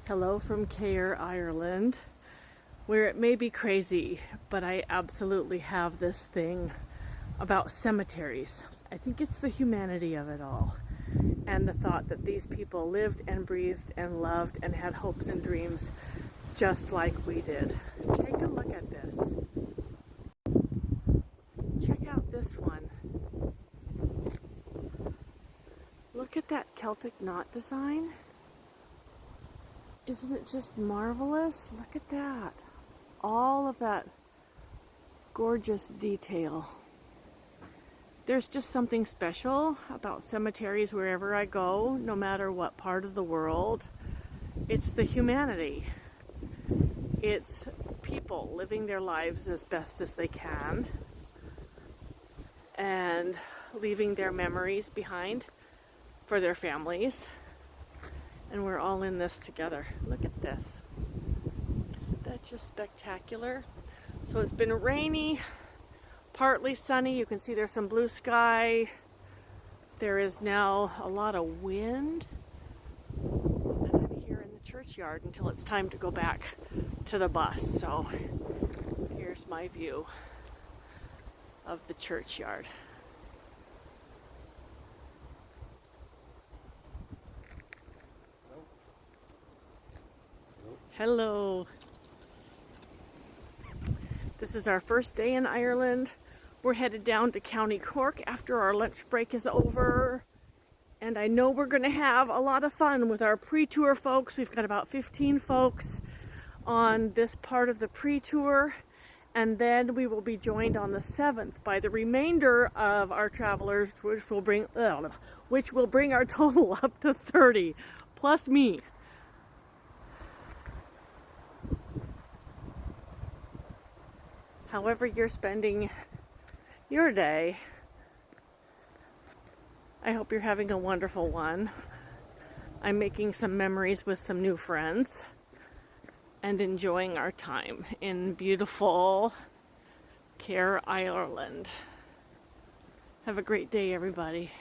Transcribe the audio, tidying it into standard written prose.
Hello from Cahir, Ireland, where it may be crazy, but I absolutely have this thing about cemeteries. I think it's the humanity of it all, and the thought that these people lived and breathed and loved and had hopes and dreams just like we did. Take a look at this. Check out this one. Look at that Celtic knot design. Isn't it just marvelous? Look at that. All of that gorgeous detail. There's just something special about cemeteries wherever I go, no matter what part of the world. It's the humanity. It's people living their lives as best as they can and leaving their memories behind for their families. And we're all in this together. Look at this. Isn't that just spectacular? So it's been rainy, partly sunny. You can see there's some blue sky. There is now a lot of wind. And I'm here in the churchyard until it's time to go back to the bus. So here's my view of the churchyard. Hello. This is our first day in Ireland. We're headed down to County Cork after our lunch break is over. And I know we're going to have a lot of fun with our pre-tour folks. We've got about 15 folks on this part of the pre-tour. And then we will be joined on the 7th by the remainder of our travelers, which will bring our total up to 30, plus me. However you're spending your day, I hope you're having a wonderful one. I'm making some memories with some new friends and enjoying our time in beautiful Cahir, Ireland. Have a great day, everybody.